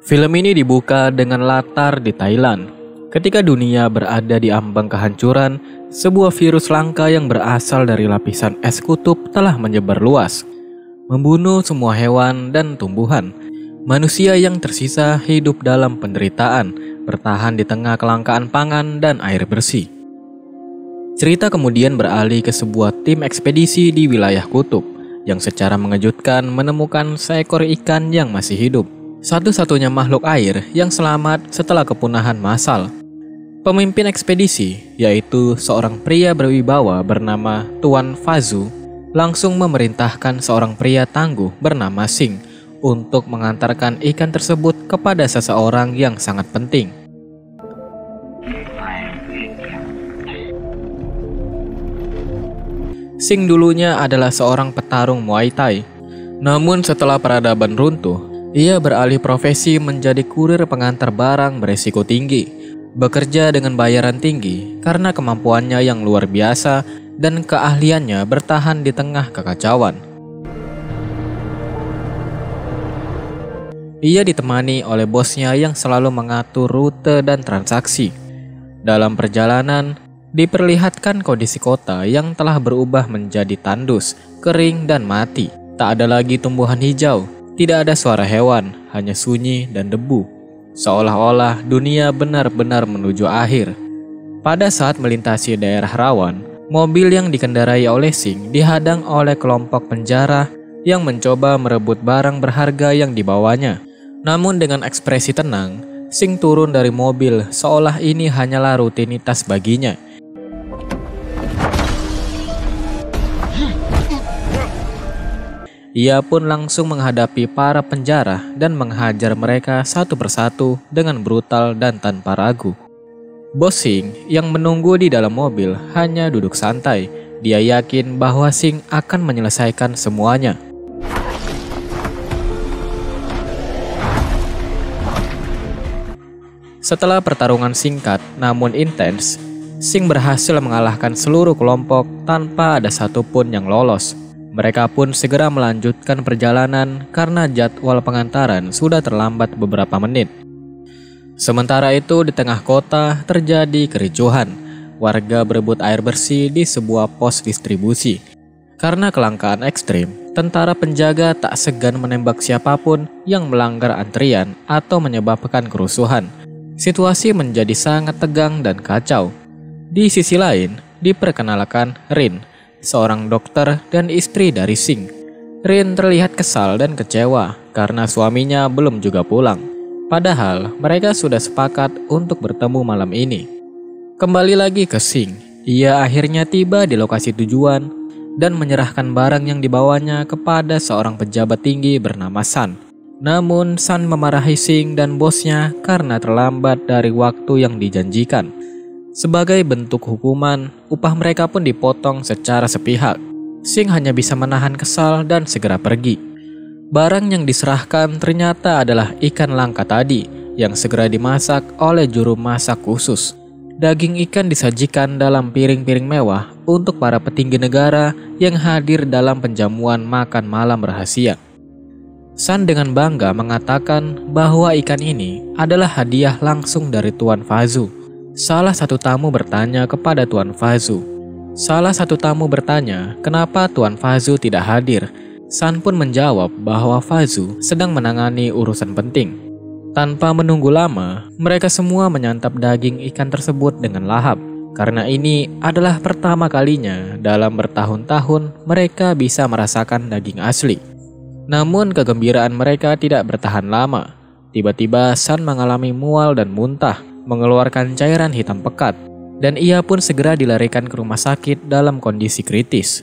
Film ini dibuka dengan latar di Thailand. Ketika dunia berada di ambang kehancuran, sebuah virus langka yang berasal dari lapisan es kutub telah menyebar luas, membunuh semua hewan dan tumbuhan. Manusia yang tersisa hidup dalam penderitaan, bertahan di tengah kelangkaan pangan dan air bersih. Cerita kemudian beralih ke sebuah tim ekspedisi di wilayah kutub, yang secara mengejutkan menemukan seekor ikan yang masih hidup. Satu-satunya makhluk air yang selamat setelah kepunahan massal. Pemimpin ekspedisi, yaitu seorang pria berwibawa bernama Tuan Fazu, langsung memerintahkan seorang pria tangguh bernama Sing untuk mengantarkan ikan tersebut kepada seseorang yang sangat penting. Sing dulunya adalah seorang petarung Muay Thai. Namun setelah peradaban runtuh, ia beralih profesi menjadi kurir pengantar barang beresiko tinggi, bekerja dengan bayaran tinggi karena kemampuannya yang luar biasa dan keahliannya bertahan di tengah kekacauan. Ia ditemani oleh bosnya yang selalu mengatur rute dan transaksi. Dalam perjalanan, diperlihatkan kondisi kota yang telah berubah menjadi tandus, kering dan mati. Tak ada lagi tumbuhan hijau. Tidak ada suara hewan, hanya sunyi dan debu. Seolah-olah dunia benar-benar menuju akhir. Pada saat melintasi daerah rawan, mobil yang dikendarai oleh Sing dihadang oleh kelompok penjara yang mencoba merebut barang berharga yang dibawanya. Namun dengan ekspresi tenang, Sing turun dari mobil seolah ini hanyalah rutinitas baginya. Ia pun langsung menghadapi para penjara dan menghajar mereka satu persatu dengan brutal dan tanpa ragu. Bos Sing yang menunggu di dalam mobil hanya duduk santai. Dia yakin bahwa Sing akan menyelesaikan semuanya. Setelah pertarungan singkat namun intens, Sing berhasil mengalahkan seluruh kelompok tanpa ada satupun yang lolos. Mereka pun segera melanjutkan perjalanan karena jadwal pengantaran sudah terlambat beberapa menit. Sementara itu di tengah kota terjadi kericuhan. Warga berebut air bersih di sebuah pos distribusi. Karena kelangkaan ekstrim, tentara penjaga tak segan menembak siapapun yang melanggar antrian atau menyebabkan kerusuhan. Situasi menjadi sangat tegang dan kacau. Di sisi lain, diperkenalkan Rin, seorang dokter dan istri dari Sing. Rin terlihat kesal dan kecewa karena suaminya belum juga pulang. Padahal mereka sudah sepakat untuk bertemu malam ini. Kembali lagi ke Sing, ia akhirnya tiba di lokasi tujuan dan menyerahkan barang yang dibawanya kepada seorang pejabat tinggi bernama San. Namun San memarahi Sing dan bosnya karena terlambat dari waktu yang dijanjikan. Sebagai bentuk hukuman, upah mereka pun dipotong secara sepihak. Sing hanya bisa menahan kesal dan segera pergi. Barang yang diserahkan ternyata adalah ikan langka tadi yang segera dimasak oleh juru masak khusus. Daging ikan disajikan dalam piring-piring mewah untuk para petinggi negara yang hadir dalam penjamuan makan malam rahasia. San dengan bangga mengatakan bahwa ikan ini adalah hadiah langsung dari Tuan Fazu. Salah satu tamu bertanya kepada Tuan Fazu. Kenapa Tuan Fazu tidak hadir. San pun menjawab bahwa Fazu sedang menangani urusan penting. Tanpa menunggu lama, mereka semua menyantap daging ikan tersebut dengan lahap. Karena ini adalah pertama kalinya dalam bertahun-tahun mereka bisa merasakan daging asli. Namun kegembiraan mereka tidak bertahan lama. Tiba-tiba San mengalami mual dan muntah, mengeluarkan cairan hitam pekat, dan ia pun segera dilarikan ke rumah sakit dalam kondisi kritis.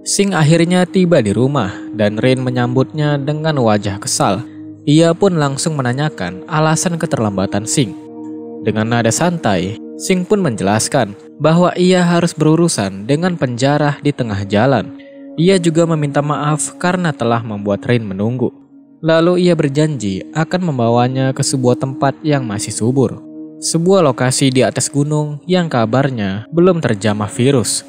Sing akhirnya tiba di rumah dan Rin menyambutnya dengan wajah kesal. Ia pun langsung menanyakan alasan keterlambatan Sing. Dengan nada santai, Sing pun menjelaskan bahwa ia harus berurusan dengan penjara di tengah jalan. Ia juga meminta maaf karena telah membuat Rin menunggu. Lalu ia berjanji akan membawanya ke sebuah tempat yang masih subur. Sebuah lokasi di atas gunung yang kabarnya belum terjamah virus.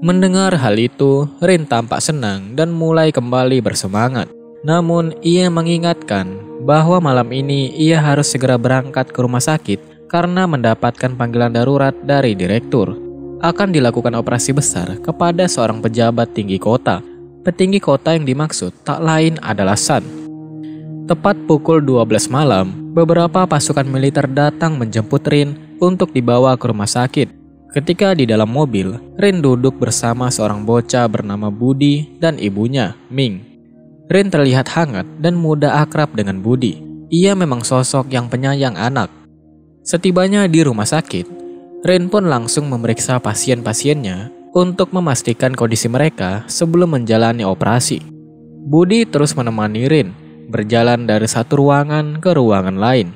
Mendengar hal itu, Rin tampak senang dan mulai kembali bersemangat. Namun ia mengingatkan bahwa malam ini ia harus segera berangkat ke rumah sakit karena mendapatkan panggilan darurat dari direktur. Akan dilakukan operasi besar kepada seorang pejabat tinggi kota. Petinggi kota yang dimaksud tak lain adalah Sun. Tepat pukul 12 malam, beberapa pasukan militer datang menjemput Rin untuk dibawa ke rumah sakit. Ketika di dalam mobil, Rin duduk bersama seorang bocah bernama Budi dan ibunya, Ming. Rin terlihat hangat dan mudah akrab dengan Budi. Ia memang sosok yang penyayang anak. Setibanya di rumah sakit, Rin pun langsung memeriksa pasien-pasiennya untuk memastikan kondisi mereka sebelum menjalani operasi. Budi terus menemani Rin, berjalan dari satu ruangan ke ruangan lain.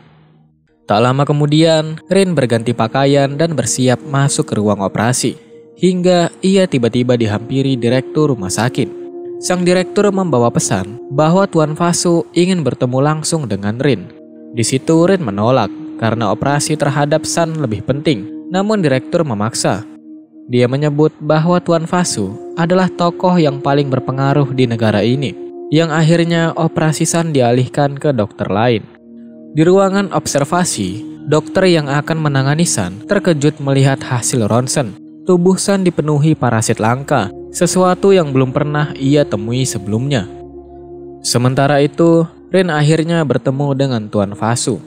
Tak lama kemudian, Rin berganti pakaian dan bersiap masuk ke ruang operasi, hingga ia tiba-tiba dihampiri direktur rumah sakit. Sang direktur membawa pesan bahwa Tuan Fasu ingin bertemu langsung dengan Rin. Di situ Rin menolak karena operasi terhadap Sun lebih penting, namun direktur memaksa. Dia menyebut bahwa Tuan Fasu adalah tokoh yang paling berpengaruh di negara ini, yang akhirnya operasi Sun dialihkan ke dokter lain. Di ruangan observasi, dokter yang akan menangani Sun terkejut melihat hasil ronsen. Tubuh Sun dipenuhi parasit langka, sesuatu yang belum pernah ia temui sebelumnya. Sementara itu, Rin akhirnya bertemu dengan Tuan Fasu,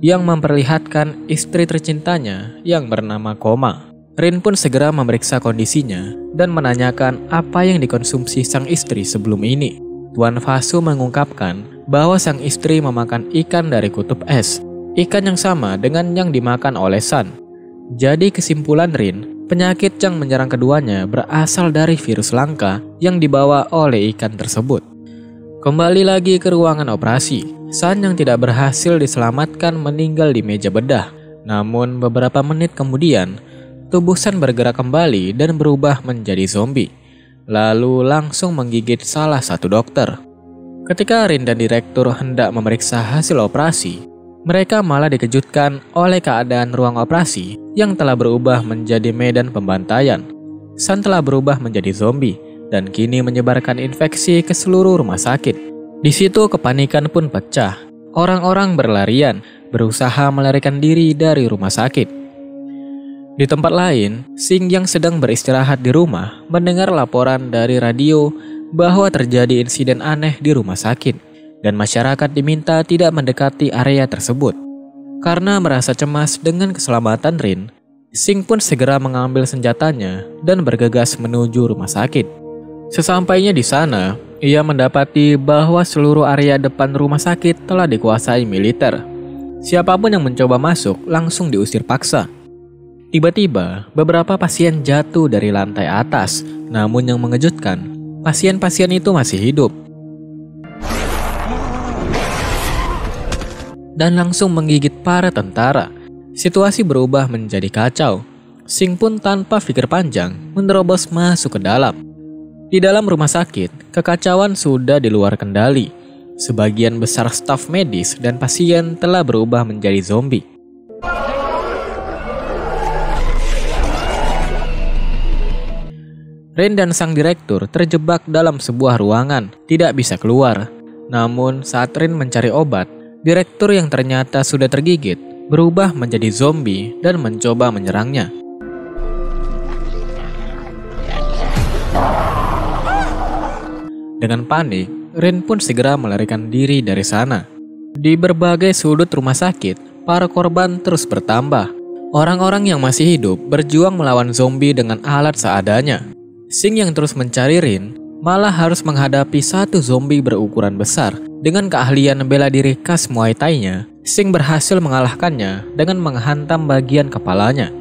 yang memperlihatkan istri tercintanya yang bernama Koma. Rin pun segera memeriksa kondisinya dan menanyakan apa yang dikonsumsi sang istri sebelum ini. Tuan Fasu mengungkapkan bahwa sang istri memakan ikan dari kutub es, ikan yang sama dengan yang dimakan oleh Sun. Jadi kesimpulan Rin, penyakit yang menyerang keduanya berasal dari virus langka yang dibawa oleh ikan tersebut. Kembali lagi ke ruangan operasi, Sun yang tidak berhasil diselamatkan meninggal di meja bedah. Namun beberapa menit kemudian, tubuh Sun bergerak kembali dan berubah menjadi zombie, lalu langsung menggigit salah satu dokter. Ketika Rin dan direktur hendak memeriksa hasil operasi, mereka malah dikejutkan oleh keadaan ruang operasi yang telah berubah menjadi medan pembantaian. Sun telah berubah menjadi zombie dan kini menyebarkan infeksi ke seluruh rumah sakit. Di situ kepanikan pun pecah. Orang-orang berlarian, berusaha melarikan diri dari rumah sakit. Di tempat lain, Sing yang sedang beristirahat di rumah mendengar laporan dari radio bahwa terjadi insiden aneh di rumah sakit dan masyarakat diminta tidak mendekati area tersebut. Karena merasa cemas dengan keselamatan Rin, Sing pun segera mengambil senjatanya dan bergegas menuju rumah sakit. Sesampainya di sana, ia mendapati bahwa seluruh area depan rumah sakit telah dikuasai militer. Siapapun yang mencoba masuk langsung diusir paksa. Tiba-tiba, beberapa pasien jatuh dari lantai atas, namun yang mengejutkan, pasien-pasien itu masih hidup. Dan langsung menggigit para tentara. Situasi berubah menjadi kacau. Sing pun tanpa pikir panjang menerobos masuk ke dalam. Di dalam rumah sakit, kekacauan sudah di luar kendali. Sebagian besar staf medis dan pasien telah berubah menjadi zombie. Rin dan sang direktur terjebak dalam sebuah ruangan, tidak bisa keluar. Namun saat Rin mencari obat, direktur yang ternyata sudah tergigit berubah menjadi zombie dan mencoba menyerangnya. Dengan panik, Rin pun segera melarikan diri dari sana. Di berbagai sudut rumah sakit, para korban terus bertambah. Orang-orang yang masih hidup berjuang melawan zombie dengan alat seadanya. Sing yang terus mencari Rin malah harus menghadapi satu zombie berukuran besar. Dengan keahlian bela diri khas Muay Thai-nya, Sing berhasil mengalahkannya dengan menghantam bagian kepalanya.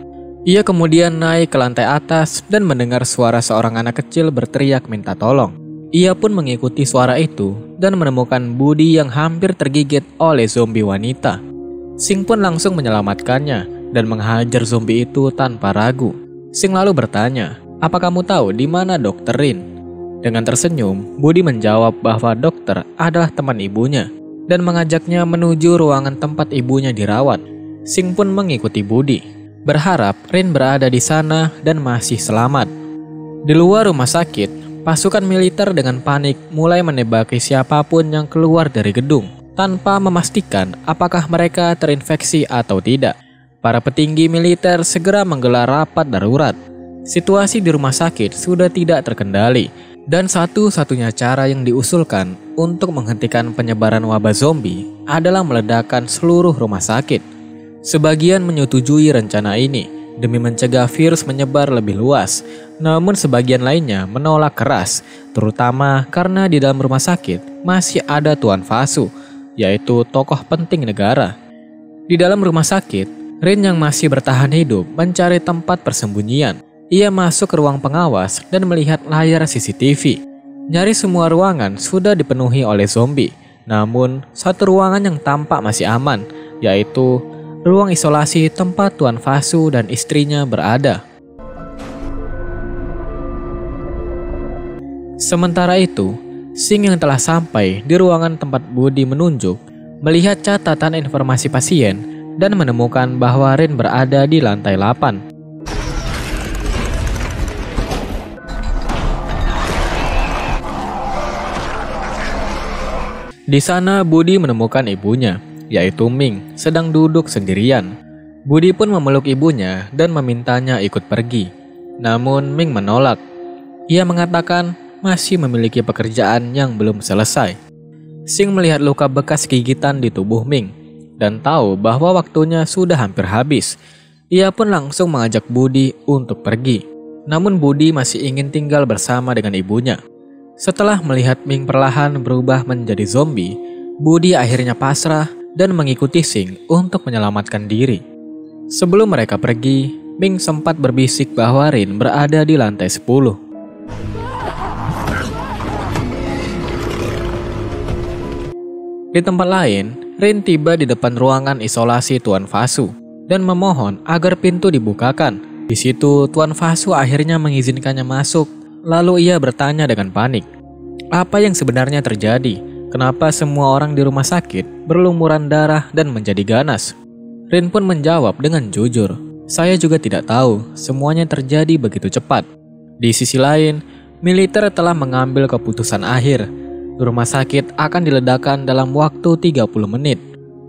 Ia kemudian naik ke lantai atas dan mendengar suara seorang anak kecil berteriak minta tolong. Ia pun mengikuti suara itu dan menemukan Budi yang hampir tergigit oleh zombie wanita. Sing pun langsung menyelamatkannya dan menghajar zombie itu tanpa ragu. Sing lalu bertanya, "Apa kamu tahu di mana Dokter Rin?" Dengan tersenyum, Budi menjawab bahwa dokter adalah teman ibunya dan mengajaknya menuju ruangan tempat ibunya dirawat. Sing pun mengikuti Budi, berharap Rin berada di sana dan masih selamat. Di luar rumah sakit, pasukan militer dengan panik mulai menembaki siapapun yang keluar dari gedung. tanpa memastikan apakah mereka terinfeksi atau tidak. Para petinggi militer segera menggelar rapat darurat. Situasi di rumah sakit sudah tidak terkendali, dan satu-satunya cara yang diusulkan untuk menghentikan penyebaran wabah zombie adalah meledakkan seluruh rumah sakit. Sebagian menyetujui rencana ini demi mencegah virus menyebar lebih luas, namun sebagian lainnya menolak keras, terutama karena di dalam rumah sakit masih ada Tuan Fasu, yaitu tokoh penting negara. Di dalam rumah sakit, Rin yang masih bertahan hidup mencari tempat persembunyian. Ia masuk ke ruang pengawas dan melihat layar CCTV. Nyaris semua ruangan sudah dipenuhi oleh zombie. Namun, satu ruangan yang tampak masih aman, yaitu ruang isolasi tempat Tuan Fasu dan istrinya berada. Sementara itu, Sing yang telah sampai di ruangan tempat Budi menunjuk, melihat catatan informasi pasien dan menemukan bahwa Rin berada di lantai 8. Di sana Budi menemukan ibunya, yaitu Ming, sedang duduk sendirian. Budi pun memeluk ibunya dan memintanya ikut pergi. Namun Ming menolak. Ia mengatakan masih memiliki pekerjaan yang belum selesai. Sing melihat luka bekas gigitan di tubuh Ming dan tahu bahwa waktunya sudah hampir habis. Ia pun langsung mengajak Budi untuk pergi. Namun Budi masih ingin tinggal bersama dengan ibunya. Setelah melihat Ming perlahan berubah menjadi zombie, Budi akhirnya pasrah dan mengikuti Sing untuk menyelamatkan diri. Sebelum mereka pergi, Ming sempat berbisik bahwa Rin berada di lantai 10. Di tempat lain, Rin tiba di depan ruangan isolasi Tuan Fasu dan memohon agar pintu dibukakan. Di situ, Tuan Fasu akhirnya mengizinkannya masuk. Lalu ia bertanya dengan panik, apa yang sebenarnya terjadi? Kenapa semua orang di rumah sakit berlumuran darah dan menjadi ganas? Rin pun menjawab dengan jujur, saya juga tidak tahu, semuanya terjadi begitu cepat. Di sisi lain, militer telah mengambil keputusan akhir. Rumah sakit akan diledakkan dalam waktu 30 menit.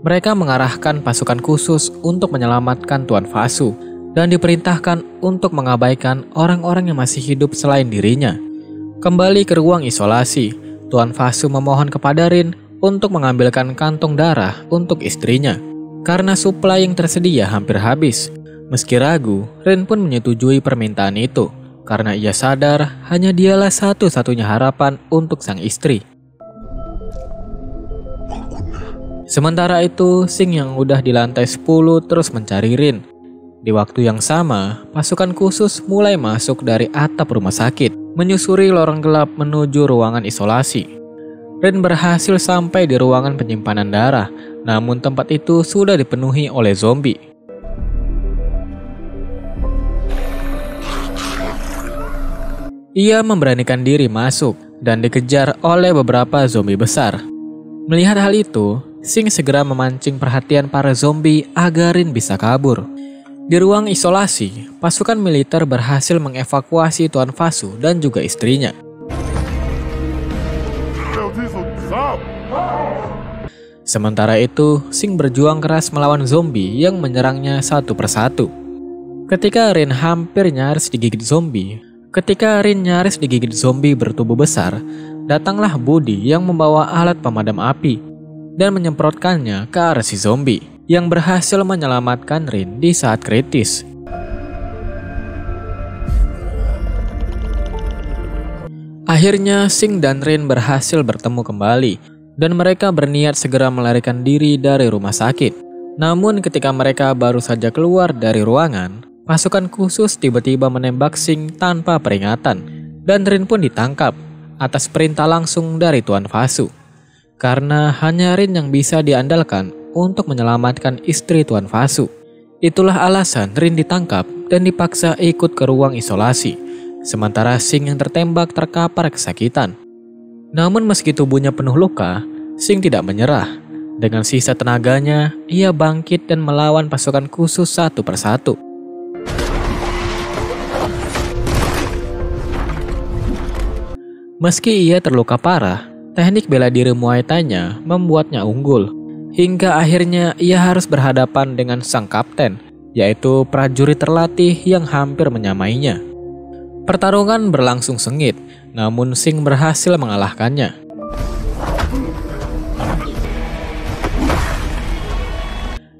Mereka mengarahkan pasukan khusus untuk menyelamatkan Tuan Fasu dan diperintahkan untuk mengabaikan orang-orang yang masih hidup selain dirinya. Kembali ke ruang isolasi, Tuan Fasu memohon kepada Rin untuk mengambilkan kantong darah untuk istrinya, karena suplai yang tersedia hampir habis. Meski ragu, Rin pun menyetujui permintaan itu, karena ia sadar hanya dialah satu-satunya harapan untuk sang istri. Sementara itu, Sing yang udah di lantai 10 terus mencari Rin. Di waktu yang sama, pasukan khusus mulai masuk dari atap rumah sakit, menyusuri lorong gelap menuju ruangan isolasi. Rin berhasil sampai di ruangan penyimpanan darah, namun tempat itu sudah dipenuhi oleh zombie. Ia memberanikan diri masuk dan dikejar oleh beberapa zombie besar. Melihat hal itu, Sing segera memancing perhatian para zombie agar Rin bisa kabur. Di ruang isolasi, pasukan militer berhasil mengevakuasi Tuan Fasu dan juga istrinya. Sementara itu, Sing berjuang keras melawan zombie yang menyerangnya satu persatu. Ketika Rin nyaris digigit zombie bertubuh besar, datanglah Budi yang membawa alat pemadam api dan menyemprotkannya ke arah si zombie, yang berhasil menyelamatkan Rin di saat kritis. Akhirnya Sing dan Rin berhasil bertemu kembali dan mereka berniat segera melarikan diri dari rumah sakit. Namun ketika mereka baru saja keluar dari ruangan, pasukan khusus tiba-tiba menembak Sing tanpa peringatan dan Rin pun ditangkap atas perintah langsung dari Tuan Fasu. Karena hanya Rin yang bisa diandalkan untuk menyelamatkan istri Tuan Fasu. Itulah alasan Rin ditangkap dan dipaksa ikut ke ruang isolasi, sementara Sing yang tertembak terkapar kesakitan. Namun meski tubuhnya penuh luka, Sing tidak menyerah. Dengan sisa tenaganya, ia bangkit dan melawan pasukan khusus satu persatu. Meski ia terluka parah, Teknik bela diri Muay Thai-nya membuatnya unggul, hingga akhirnya ia harus berhadapan dengan sang kapten, yaitu prajurit terlatih yang hampir menyamainya. Pertarungan berlangsung sengit, namun Singh berhasil mengalahkannya.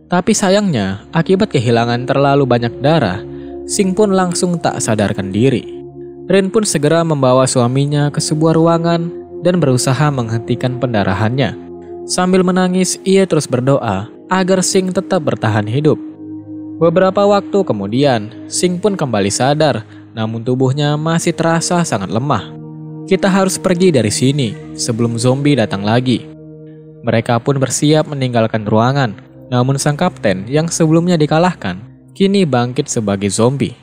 Tapi sayangnya, akibat kehilangan terlalu banyak darah, Singh pun langsung tak sadarkan diri. Rin pun segera membawa suaminya ke sebuah ruangan dan berusaha menghentikan pendarahannya. Sambil menangis, ia terus berdoa agar Singh tetap bertahan hidup. Beberapa waktu kemudian, Singh pun kembali sadar, namun tubuhnya masih terasa sangat lemah. Kita harus pergi dari sini sebelum zombie datang lagi. Mereka pun bersiap meninggalkan ruangan, namun sang kapten yang sebelumnya dikalahkan, kini bangkit sebagai zombie.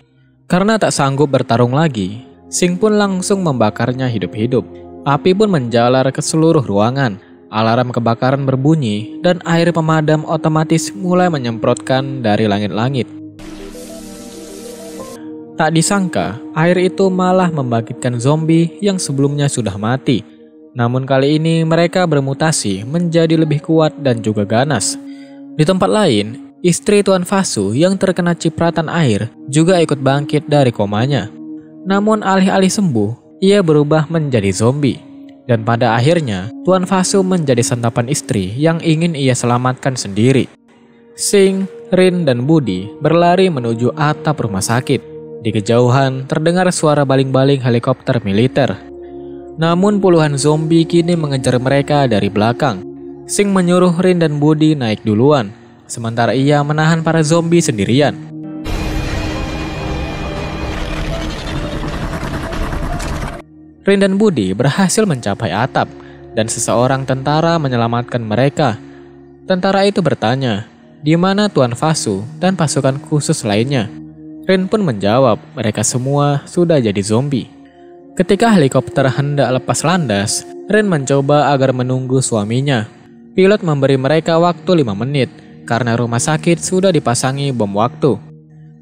Karena tak sanggup bertarung lagi, Singh pun langsung membakarnya hidup-hidup. Api pun menjalar ke seluruh ruangan, alarm kebakaran berbunyi, dan air pemadam otomatis mulai menyemprotkan dari langit-langit. Tak disangka, air itu malah membangkitkan zombie yang sebelumnya sudah mati. Namun kali ini mereka bermutasi menjadi lebih kuat dan juga ganas. Di tempat lain, istri Tuan Fasu yang terkena cipratan air juga ikut bangkit dari komanya. Namun alih-alih sembuh, ia berubah menjadi zombie. Dan pada akhirnya, Tuan Fasu menjadi santapan istri yang ingin ia selamatkan sendiri. Singh, Rin, dan Budi berlari menuju atap rumah sakit. Di kejauhan terdengar suara baling-baling helikopter militer. Namun puluhan zombie kini mengejar mereka dari belakang. Singh menyuruh Rin dan Budi naik duluan, sementara ia menahan para zombie sendirian. Rin dan Budi berhasil mencapai atap, dan seseorang tentara menyelamatkan mereka. Tentara itu bertanya, di mana Tuan Fasu dan pasukan khusus lainnya? Rin pun menjawab, mereka semua sudah jadi zombie. Ketika helikopter hendak lepas landas, Rin mencoba agar menunggu suaminya. Pilot memberi mereka waktu 5 menit, karena rumah sakit sudah dipasangi bom waktu.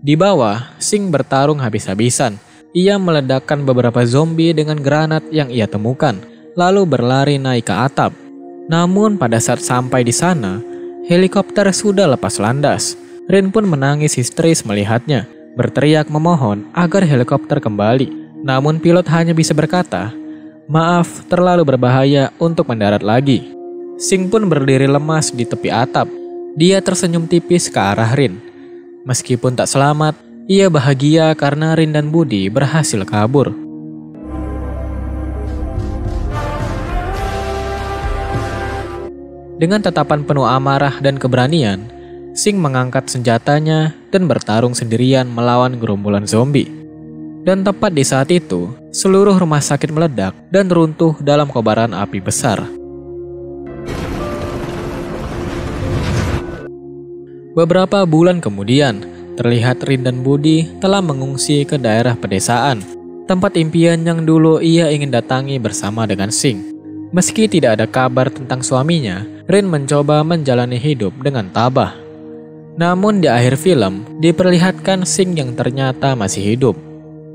Di bawah, Singh bertarung habis-habisan. Ia meledakkan beberapa zombie dengan granat yang ia temukan, lalu berlari naik ke atap. Namun pada saat sampai di sana, helikopter sudah lepas landas. Rin pun menangis histeris melihatnya, berteriak memohon agar helikopter kembali. Namun pilot hanya bisa berkata, "Maaf, terlalu berbahaya untuk mendarat lagi." Singh pun berdiri lemas di tepi atap. Dia tersenyum tipis ke arah Rin. Meskipun tak selamat, ia bahagia karena Rin dan Budi berhasil kabur. Dengan tatapan penuh amarah dan keberanian, Singh mengangkat senjatanya dan bertarung sendirian melawan gerombolan zombie. Dan tepat di saat itu, seluruh rumah sakit meledak dan runtuh dalam kobaran api besar. Beberapa bulan kemudian, terlihat Rin dan Budi telah mengungsi ke daerah pedesaan, tempat impian yang dulu ia ingin datangi bersama dengan Singh. Meski tidak ada kabar tentang suaminya, Rin mencoba menjalani hidup dengan tabah. Namun di akhir film, diperlihatkan Singh yang ternyata masih hidup.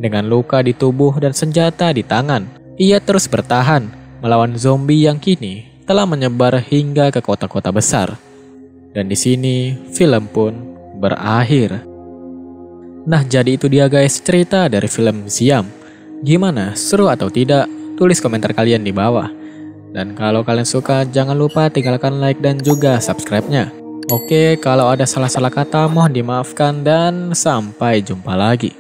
Dengan luka di tubuh dan senjata di tangan, ia terus bertahan melawan zombie yang kini telah menyebar hingga ke kota-kota besar. Dan di sini, film pun berakhir. Nah, jadi itu dia guys cerita dari film Siam. Gimana, seru atau tidak? Tulis komentar kalian di bawah. Dan kalau kalian suka, jangan lupa tinggalkan like dan juga subscribe-nya. Oke, kalau ada salah-salah kata mohon dimaafkan dan sampai jumpa lagi.